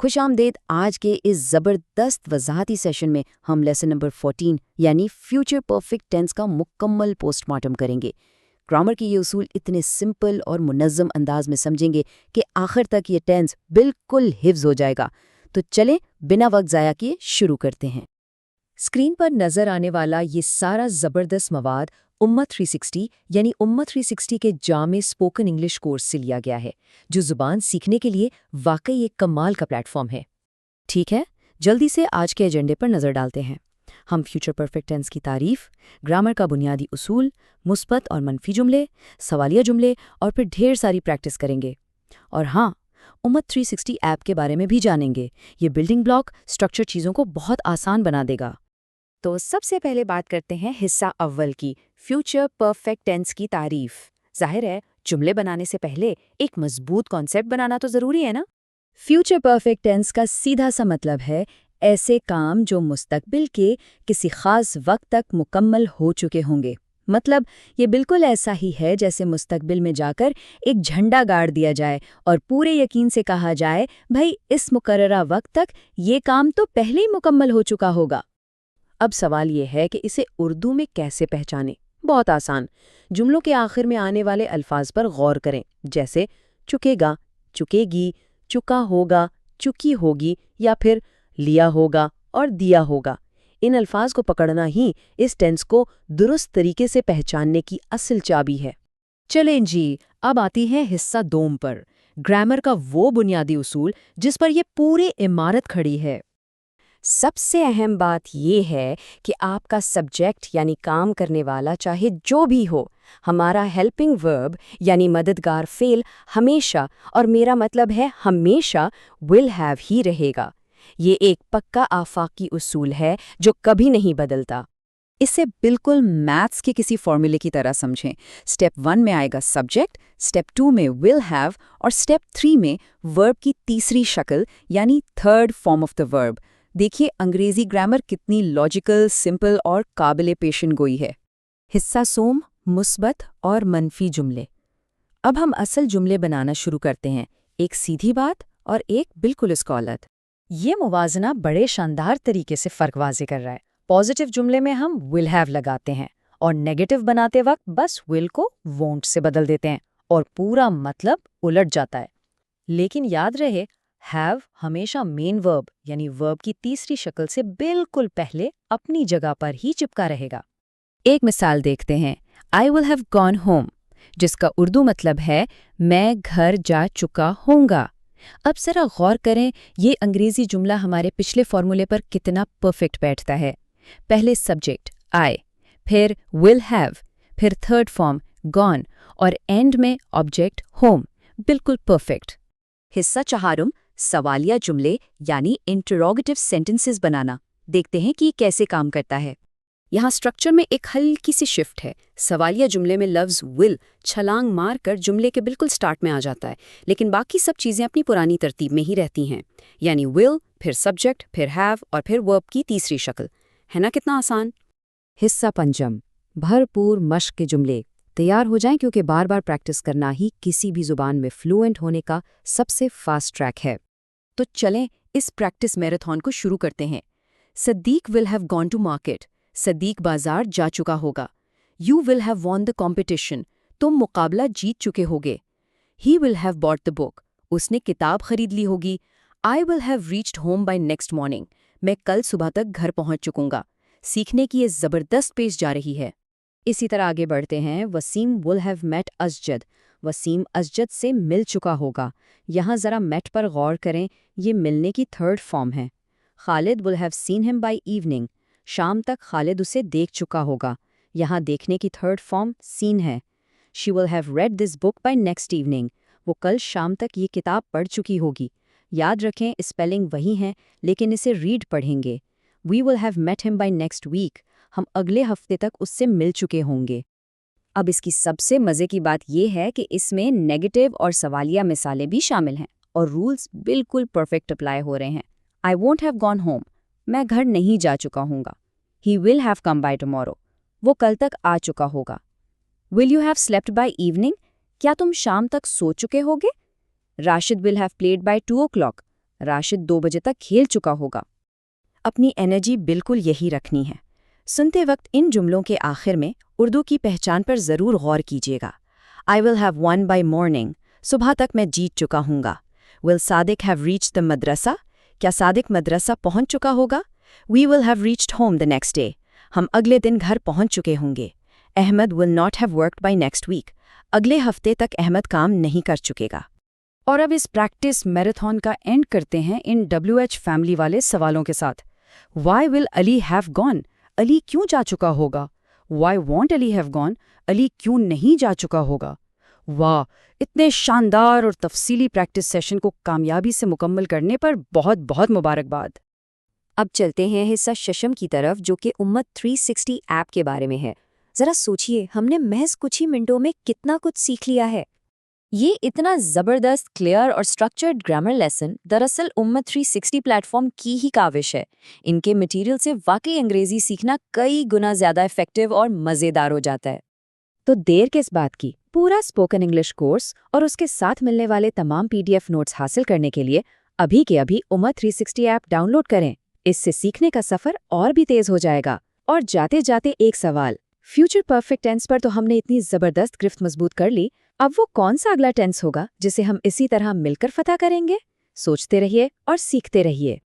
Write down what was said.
خوش آمدید آج کے اس زبردست وضاحتی سیشن میں ہم لیسن نمبر 14 یعنی فیوچر پرفیکٹ ٹینس کا مکمل پوسٹ مارٹم کریں گے۔ گرامر کی یہ اصول اتنے سمپل اور منظم انداز میں سمجھیں گے کہ آخر تک یہ ٹینس بالکل حفظ ہو جائے گا۔ تو چلیں بنا وقت ضائع کیے شروع کرتے ہیں۔ اسکرین پر نظر آنے والا یہ سارا زبردست مواد امت 360 یعنی امت 360 کے جامع اسپوکن انگلش کورس سے لیا گیا ہے، جو زبان سیکھنے کے لیے واقعی ایک کمال کا پلیٹ فارم ہے۔ ٹھیک ہے، جلدی سے آج کے ایجنڈے پر نظر ڈالتے ہیں۔ ہم فیوچر پرفیکٹ ٹینس کی تعریف، گرامر کا بنیادی اصول، مثبت اور منفی جملے، سوالیہ جملے اور پھر ڈھیر ساری پریکٹس کریں گے۔ اور ہاں، امت 360 ایپ کے بارے میں بھی جانیں گے۔ یہ بلڈنگ بلاک اسٹرکچر چیزوں کو بہت آسان بنا دے گا۔ تو سب سے پہلے بات کرتے ہیں حصہ اول کی، فیوچر پرفیکٹ ٹینس کی تعریف۔ ظاہر ہے جملے بنانے سے پہلے ایک مضبوط کانسیپٹ بنانا تو ضروری ہے نا۔ فیوچر پرفیکٹ ٹینس کا سیدھا سا مطلب ہے ایسے کام جو مستقبل کے کسی خاص وقت تک مکمل ہو چکے ہوں گے۔ مطلب یہ بالکل ایسا ہی ہے جیسے مستقبل میں جا کر ایک جھنڈا گاڑ دیا جائے اور پورے یقین سے کہا جائے بھائی اس مقررہ وقت تک یہ کام تو پہلے ہی مکمل ہو چکا ہوگا۔ اب سوال یہ ہے کہ اسے اردو میں کیسے پہچانیں؟ بہت آسان، جملوں کے آخر میں آنے والے الفاظ پر غور کریں، جیسے چکے گا، چکے گی، چکا ہوگا، چکی ہوگی یا پھر لیا ہوگا اور دیا ہوگا۔ ان الفاظ کو پکڑنا ہی اس ٹینس کو درست طریقے سے پہچاننے کی اصل چابی ہے۔ چلیں جی، اب آتی ہے حصہ دوم پر، گرامر کا وہ بنیادی اصول جس پر یہ پوری عمارت کھڑی ہے۔ سب سے اہم بات یہ ہے کہ آپ کا سبجیکٹ یعنی کام کرنے والا چاہے جو بھی ہو، ہمارا ہیلپنگ ورب یعنی مددگار فعل ہمیشہ، اور میرا مطلب ہے ہمیشہ، ول ہیو ہی رہے گا۔ یہ ایک پکا آفاقی اصول ہے جو کبھی نہیں بدلتا۔ اسے بالکل میتھس کے کسی فارمولے کی طرح سمجھیں۔ سٹیپ 1 میں آئے گا سبجیکٹ، سٹیپ 2 میں ول ہیو اور سٹیپ 3 میں ورب کی تیسری شکل یعنی تھرڈ فارم آف دا ورب۔ دیکھیے انگریزی گرامر کتنی لاجیکل، سمپل اور قابل پیشن گوئی ہے۔ حصہ سوم، مثبت اور منفی جملے۔ اب ہم اصل جملے بنانا شروع کرتے ہیں، ایک سیدھی بات اور ایک بالکل اسکالت۔ یہ موازنہ بڑے شاندار طریقے سے فرق واضح کر رہا ہے۔ پازیٹیو جملے میں ہم ول ہیو لگاتے ہیں اور نیگیٹو بناتے وقت بس ول کو وونٹ سے بدل دیتے ہیں اور پورا مطلب الٹ جاتا ہے۔ لیکن یاد رہے، ہیو ہمیشہ مین ورب یعنی ورب کی تیسری شکل سے بالکل پہلے اپنی جگہ پر ہی چپکا رہے گا۔ ایک مثال دیکھتے ہیں، I will have gone home، جس کا اردو مطلب ہے میں گھر جا چکا ہوں گا۔ اب ذرا غور کریں یہ انگریزی جملہ ہمارے پچھلے فارمولے پر کتنا پرفیکٹ بیٹھتا ہے۔ پہلے سبجیکٹ I، پھر will have، پھر تھرڈ فارم gone اور اینڈ میں آبجیکٹ home، بالکل پرفیکٹ۔ حصہ چہارم، سوالیہ جملے یعنی انٹروگیٹو سینٹنسز بنانا۔ دیکھتے ہیں کہ یہ کیسے کام کرتا ہے۔ یہاں سٹرکچر میں ایک ہلکی سی شفٹ ہے۔ سوالیہ جملے میں لفظ ول چھلانگ مار کر جملے کے بالکل سٹارٹ میں آ جاتا ہے، لیکن باقی سب چیزیں اپنی پرانی ترتیب میں ہی رہتی ہیں، یعنی ول، پھر سبجیکٹ، پھر ہیو اور پھر ورب کی تیسری شکل۔ ہے نا کتنا آسان؟ حصہ پنجم، بھرپور مشق کے جملے۔ تیار ہو جائیں کیونکہ بار بار پریکٹس کرنا ہی کسی بھی زبان میں فلوئنٹ ہونے کا سب سے فاسٹ ٹریک ہے۔ تو چلیں اس پریکٹس میراتھن کو شروع کرتے ہیں۔ Siddiq will have gone to market, Siddiq بازار جا چکا ہوگا۔ یو ول ہیو وون دا کمپٹیشن، تم مقابلہ جیت چکے ہوگے۔ ہی ول ہیو باٹ دا بک، اس نے کتاب خرید لی ہوگی۔ I will have reached home by next morning, میں کل صبح تک گھر پہنچ چکوں گا۔ سیکھنے کی یہ زبردست پیش جا رہی ہے۔ اسی طرح آگے بڑھتے ہیں۔ Waseem will have met Asjad, Waseem Asjad سے مل چکا ہوگا۔ یہاں ذرا میٹ پر غور کریں، یہ ملنے کی تھرڈ فارم ہے۔ خالد ول ہیو سین ہم بائی ایوننگ، شام تک خالد اسے دیکھ چکا ہوگا۔ یہاں دیکھنے کی تھرڈ فارم سین ہے۔ She will have read this book by next evening, وہ کل شام تک یہ کتاب پڑھ چکی ہوگی۔ یاد رکھیں اسپیلنگ وہی ہیں لیکن اسے ریڈ پڑھیں گے۔ وی ول ہیو میٹ ہم بائی نیکسٹ ویک، ہم اگلے ہفتے تک اس سے مل چکے ہوں گے۔ اب اس کی سب سے مزے کی بات یہ ہے کہ اس میں نیگیٹو اور سوالیہ مثالیں بھی شامل ہیں اور رولز بالکل پرفیکٹ اپلائی ہو رہے ہیں۔ I won't have gone home, میں گھر نہیں جا چکا ہوں گا۔ He will have come by tomorrow, وہ کل تک آ چکا ہوگا۔ Will you have slept by evening, کیا تم شام تک سو چکے ہوگے؟ Rashid will have played by 2 o'clock، Rashid 2 بجے تک کھیل چکا ہوگا۔ اپنی انرجی بالکل یہی رکھنی ہے۔ سنتے وقت ان جملوں کے آخر میں اردو کی پہچان پر ضرور غور کیجیے گا۔ I will have won by morning، صبح تک میں جیت چکا ہوں گا۔ Will Sadiq have reached the مدرسہ، کیا صادق مدرسہ پہنچ چکا ہوگا؟ We will have reached home the next day، ہم اگلے دن گھر پہنچ چکے ہوں گے۔ Ahmad will not have worked by next week، اگلے ہفتے تک احمد کام نہیں کر چکے گا۔ اور اب اس پریکٹس میراتھن کا اینڈ کرتے ہیں ان WH فیملی والے سوالوں کے ساتھ۔ Why will Ali have gone؟ علی کیوں جا چکا ہوگا؟ Why won't Ali have gone؟ علی کیوں نہیں جا چکا ہوگا؟ واہ، اتنے شاندار اور تفصیلی پریکٹس سیشن کو کامیابی سے مکمل کرنے پر بہت بہت مبارکباد۔ اب چلتے ہیں حصہ ششم کی طرف، جو کہ امت 360 ایپ کے بارے میں ہے۔ ذرا سوچئے، ہم نے محض کچھ ہی منٹوں میں کتنا کچھ سیکھ لیا ہے۔ یہ اتنا زبردست، کلیئر اور سٹرکچرڈ گرامر لیسن دراصل امت 360 پلیٹ فارم کی ہی کاوش ہے۔ ان کے مٹیریل سے واقعی انگریزی سیکھنا کئی گنا زیادہ ایفیکٹو اور مزیدار ہو جاتا ہے۔ تو دیر کس بات کی؟ پورا اسپوکن انگلش کورس اور اس کے ساتھ ملنے والے تمام PDF نوٹس حاصل کرنے کے لیے ابھی کے ابھی امت 360 ایپ ڈاؤن لوڈ کریں۔ اس سے سیکھنے کا سفر اور بھی تیز ہو جائے گا۔ اور جاتے جاتے ایک سوال، فیوچر پرفیکٹ ٹینس پر تو ہم نے اتنی زبردست گرفت مضبوط کر لی، اب وہ کون سا اگلا ٹینس ہوگا جسے ہم اسی طرح مل کر فتح کریں گے؟ سوچتے رہیے اور سیکھتے رہیے۔